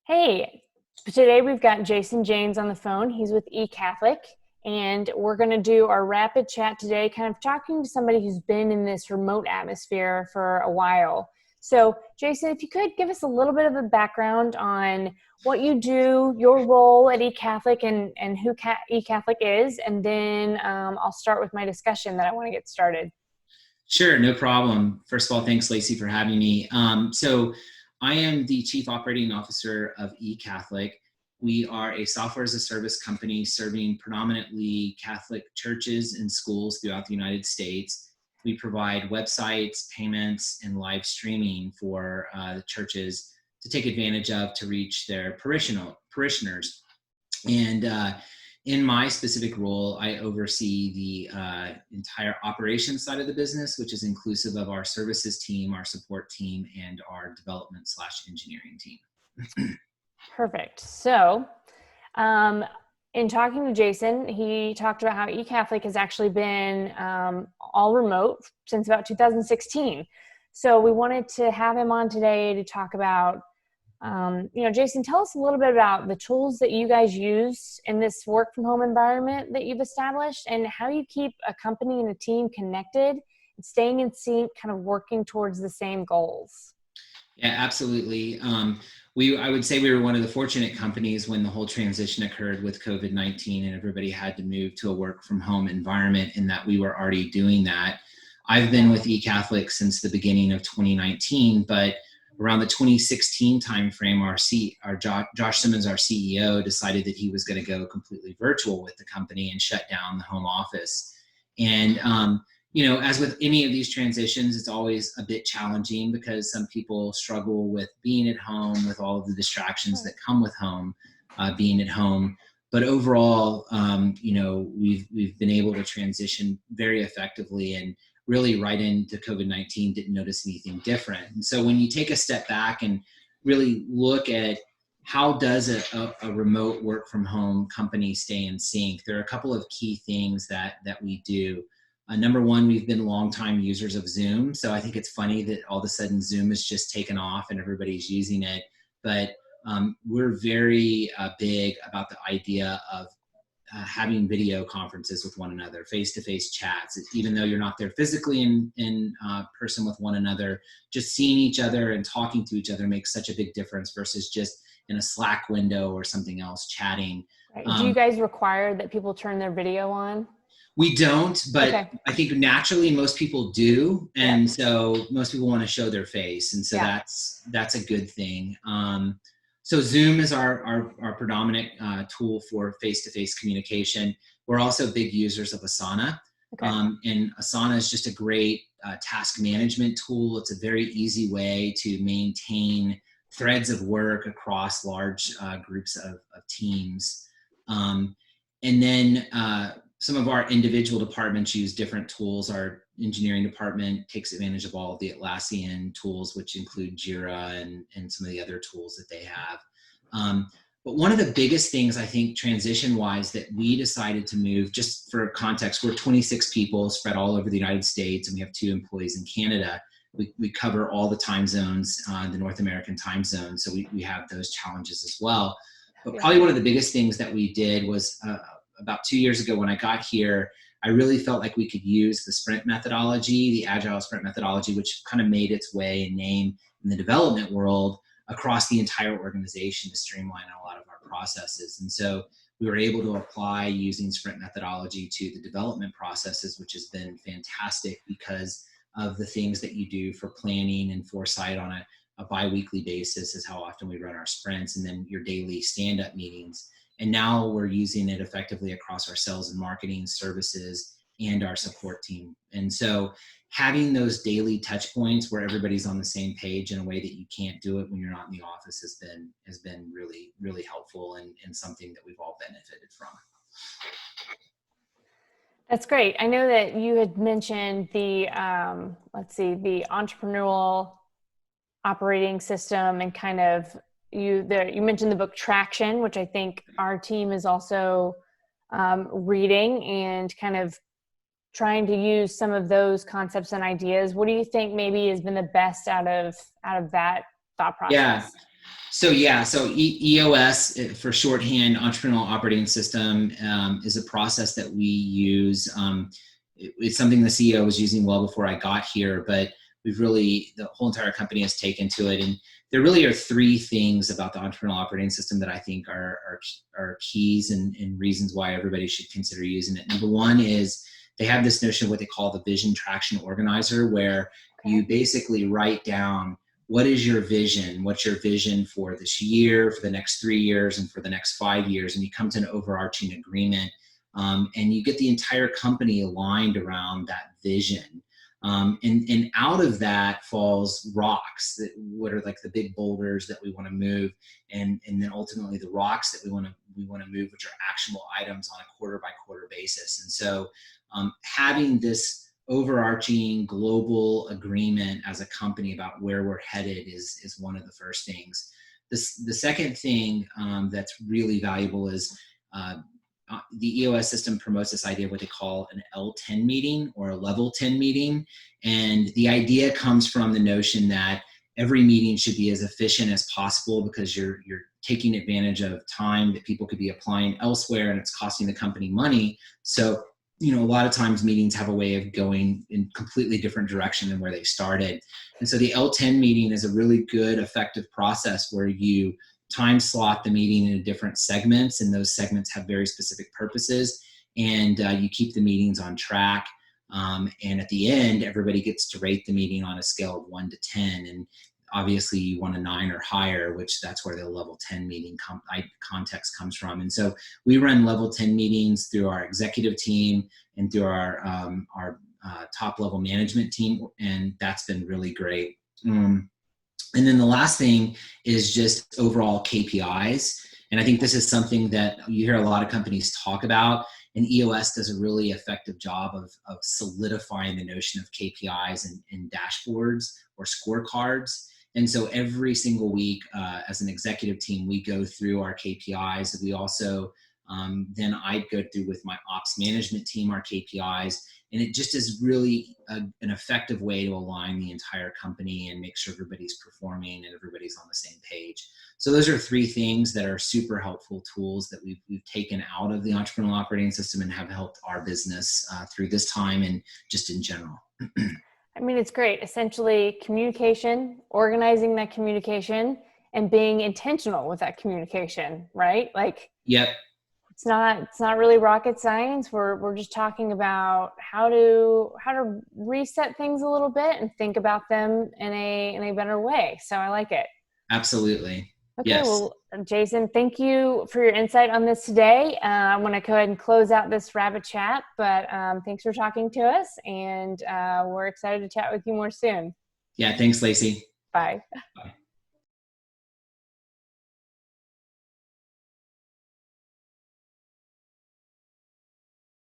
Hey, today we've got Jason James on the phone. He's with eCatholic, and we're going to do our rapid chat today, kind of talking to somebody who's been in this remote atmosphere for a while. So, Jason, if you could give us a little bit of a background on what you do, your role at eCatholic, and who eCatholic is, and then I'll start with my discussion that I want to get started. Sure, no problem. First of all, thanks, Lacey, for having me. So I am the Chief Operating Officer of eCatholic. We are a software as a service company serving predominantly Catholic churches and schools throughout the United States. We provide websites, payments, and live streaming for the churches to take advantage of to reach their parishioners. And in my specific role, I oversee the entire operations side of the business, which is inclusive of our services team, our support team, and our development/engineering team. Perfect. So, um, in talking to Jason, he talked about how eCatholic has actually been all remote since about 2016. So we wanted to have him on today to talk about, Jason, tell us a little bit about the tools that you guys use in this work from home environment that you've established and how you keep a company and a team connected and staying in sync, kind of working towards the same goals. Yeah, absolutely. I would say we were one of the fortunate companies when the whole transition occurred with COVID-19 and everybody had to move to a work from home environment, and that we were already doing that. I've been with eCatholic since the beginning of 2019, but around the 2016 timeframe, Josh Simmons, our CEO, decided that he was going to go completely virtual with the company and shut down the home office. And as with any of these transitions, it's always a bit challenging because some people struggle with being at home with all of the distractions that come with being at home. But overall, we've been able to transition very effectively, and really right into COVID-19 didn't notice anything different. And so when you take a step back and really look at how does a remote work from home company stay in sync, there are a couple of key things that we do. Number one, we've been longtime users of Zoom. So I think it's funny that all of a sudden Zoom has just taken off and everybody's using it. But we're very big about the idea of having video conferences with one another, face-to-face chats. Even though you're not there physically in person with one another, just seeing each other and talking to each other makes such a big difference versus just in a Slack window or something else chatting. Right. Do you guys require that people turn their video on? We don't, but Okay. I think naturally most people do. And Yeah. so most people want to show their face. And so Yeah. that's a good thing. So Zoom is our predominant tool for face-to-face communication. We're also big users of Asana. Okay. And Asana is just a great task management tool. It's a very easy way to maintain threads of work across large groups of teams. And then some of our individual departments use different tools. Our engineering department takes advantage of all of the Atlassian tools, which include Jira and some of the other tools that they have. But one of the biggest things I think transition-wise that we decided to move, just for context, we're 26 people spread all over the United States, and we have 2 employees in Canada. We cover all the time zones, the North American time zone, so we have those challenges as well. But probably one of the biggest things that we did was about 2 years ago when I got here, I really felt like we could use the sprint methodology, the agile sprint methodology, which kind of made its way and name in the development world across the entire organization to streamline a lot of our processes. And so we were able to apply using sprint methodology to the development processes, which has been fantastic because of the things that you do for planning and foresight on a bi-weekly basis is how often we run our sprints, and then your daily stand-up meetings. And now we're using it effectively across our sales and marketing services and our support team. And so having those daily touch points where everybody's on the same page in a way that you can't do it when you're not in the office has been really, really helpful and something that we've all benefited from. That's great. I know that you had mentioned the, the entrepreneurial operating system and kind of you mentioned the book Traction, which I think our team is also reading and kind of trying to use some of those concepts and ideas. What do you think maybe has been the best out of that thought process? Yeah. EOS for shorthand, Entrepreneurial Operating System, is a process that we use. It's something the CEO was using well before I got here, but the whole entire company has taken to it. And there really are three things about the Entrepreneurial Operating System that I think are keys and reasons why everybody should consider using it. Number one is they have this notion of what they call the Vision Traction Organizer, where you basically write down what is your vision, what's your vision for this year, for the next 3 years, and for the next 5 years, and you come to an overarching agreement, and you get the entire company aligned around that vision. And out of that falls rocks, what are like the big boulders that we want to move, and then ultimately the rocks that we want to move, which are actionable items on a quarter by quarter basis. And so having this overarching global agreement as a company about where we're headed is one of the first things. The second thing that's really valuable is the EOS system promotes this idea of what they call an L10 meeting or a level 10 meeting. And the idea comes from the notion that every meeting should be as efficient as possible, because you're taking advantage of time that people could be applying elsewhere, and it's costing the company money. So a lot of times meetings have a way of going in completely different direction than where they started. And so the L10 meeting is a really good, effective process where you time slot the meeting into different segments, and those segments have very specific purposes, and you keep the meetings on track. And at the end, everybody gets to rate the meeting on a scale of 1 to 10. And obviously you want a 9 or higher, which that's where the level 10 meeting context comes from. And so we run level 10 meetings through our executive team and through our top level management team. And that's been really great. And then the last thing is just overall KPIs. And I think this is something that you hear a lot of companies talk about, and EOS does a really effective job of solidifying the notion of KPIs and dashboards or scorecards. And so every single week, as an executive team, we go through our KPIs. We also, then I go through with my ops management team our KPIs. And it just is really an effective way to align the entire company and make sure everybody's performing and everybody's on the same page. So those are three things that are super helpful tools that we've taken out of the Entrepreneurial Operating System and have helped our business through this time and just in general. I mean, it's great. Essentially, communication, organizing that communication, and being intentional with that communication, right? Like, Yep. it's not really rocket science. We're just talking about how to reset things a little bit and think about them in a better way. So I like it. Absolutely. Okay, Yes. well, Jason, thank you for your insight on this today. I want to go ahead and close out this rabbit chat, but thanks for talking to us, and we're excited to chat with you more soon. Yeah. Thanks, Lacey. Bye. Bye.